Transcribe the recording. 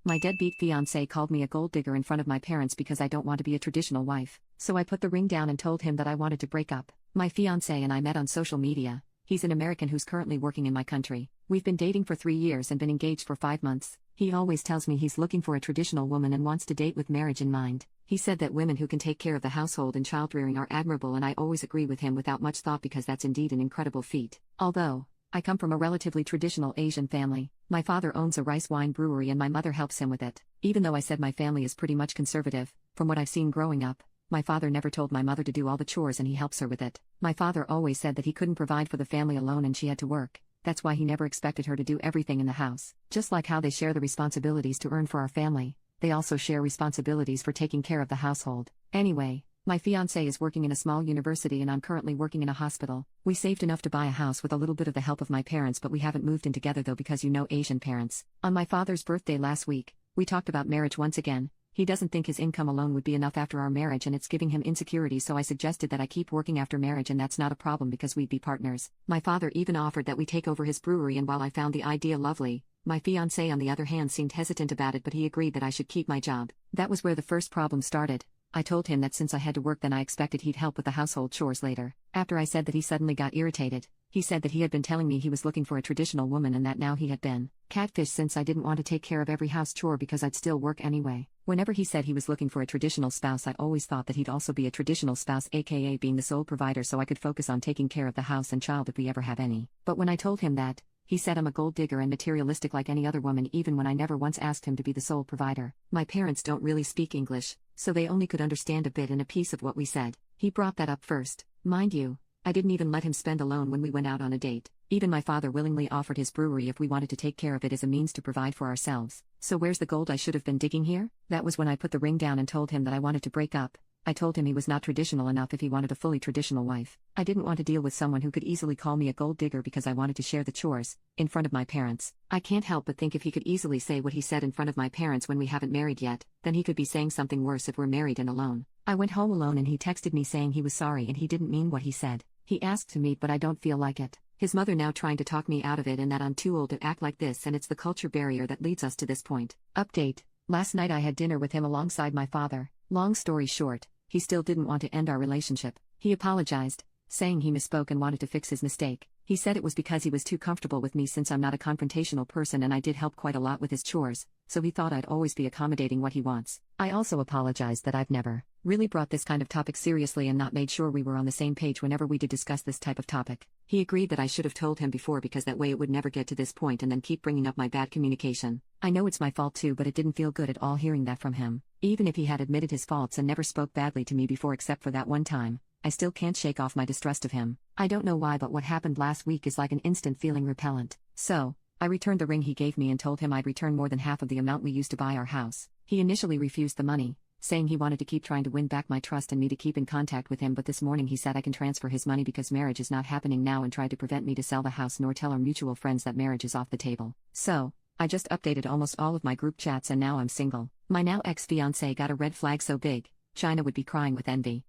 My deadbeat fiance called me a gold digger in front of my parents because I don't want to be a traditional wife, so I put the ring down and told him that I wanted to break up. My fiance and I met on social media. He's an American who's currently working in my country. We've been dating for 3 years and been engaged for 5 months. He always tells me he's looking for a traditional woman and wants to date with marriage in mind. He said that women who can take care of the household and child-rearing are admirable, and I always agree with him without much thought because that's indeed an incredible feat. Although I come from a relatively traditional Asian family. My father owns a rice wine brewery and my mother helps him with it. Even though I said my family is pretty much conservative, from what I've seen growing up, my father never told my mother to do all the chores and he helps her with it. My father always said that he couldn't provide for the family alone and she had to work. That's why he never expected her to do everything in the house. Just like how they share the responsibilities to earn for our family, they also share responsibilities for taking care of the household. Anyway, my fiancé is working in a small university and I'm currently working in a hospital. We saved enough to buy a house with a little bit of the help of my parents, but we haven't moved in together though because you know Asian parents. On my father's birthday last week, we talked about marriage once again. He doesn't think his income alone would be enough after our marriage and it's giving him insecurity, so I suggested that I keep working after marriage and that's not a problem because we'd be partners. My father even offered that we take over his brewery, and while I found the idea lovely, my fiancé on the other hand seemed hesitant about it, but he agreed that I should keep my job. That was where the first problem started. I told him that since I had to work then I expected he'd help with the household chores later. After I said that, he suddenly got irritated. He said that he had been telling me he was looking for a traditional woman and that now he had been catfished since I didn't want to take care of every house chore because I'd still work anyway. Whenever he said he was looking for a traditional spouse, I always thought that he'd also be a traditional spouse, aka being the sole provider, so I could focus on taking care of the house and child if we ever have any. But when I told him that, he said I'm a gold digger and materialistic like any other woman, even when I never once asked him to be the sole provider. My parents don't really speak English, so they only could understand a bit and a piece of what we said. He brought that up first. Mind you, I didn't even let him spend alone when we went out on a date. Even my father willingly offered his brewery if we wanted to take care of it as a means to provide for ourselves. So where's the gold I should have been digging here? That was when I put the ring down and told him that I wanted to break up. I told him he was not traditional enough if he wanted a fully traditional wife. I didn't want to deal with someone who could easily call me a gold digger because I wanted to share the chores in front of my parents. I can't help but think if he could easily say what he said in front of my parents when we haven't married yet, then he could be saying something worse if we're married and alone. I went home alone and he texted me saying he was sorry and he didn't mean what he said. He asked to meet but I don't feel like it. His mother now trying to talk me out of it and that I'm too old to act like this, and it's the culture barrier that leads us to this point. Update. Last night I had dinner with him alongside my father. Long story short, he still didn't want to end our relationship. He apologized, saying he misspoke and wanted to fix his mistake. He said it was because he was too comfortable with me since I'm not a confrontational person and I did help quite a lot with his chores, so he thought I'd always be accommodating what he wants. I also apologized that I've never really brought this kind of topic seriously and not made sure we were on the same page whenever we did discuss this type of topic. He agreed that I should have told him before because that way it would never get to this point and then keep bringing up my bad communication. I know it's my fault too, but it didn't feel good at all hearing that from him. Even if he had admitted his faults and never spoke badly to me before except for that one time, I still can't shake off my distrust of him. I don't know why, but what happened last week is like an instant feeling repellent. So, I returned the ring he gave me and told him I'd return more than half of the amount we used to buy our house. He initially refused the money, saying he wanted to keep trying to win back my trust and me to keep in contact with him, but this morning he said I can transfer his money because marriage is not happening now and tried to prevent me to sell the house nor tell our mutual friends that marriage is off the table. So, I just updated almost all of my group chats and now I'm single. My now ex-fiancé got a red flag so big, China would be crying with envy.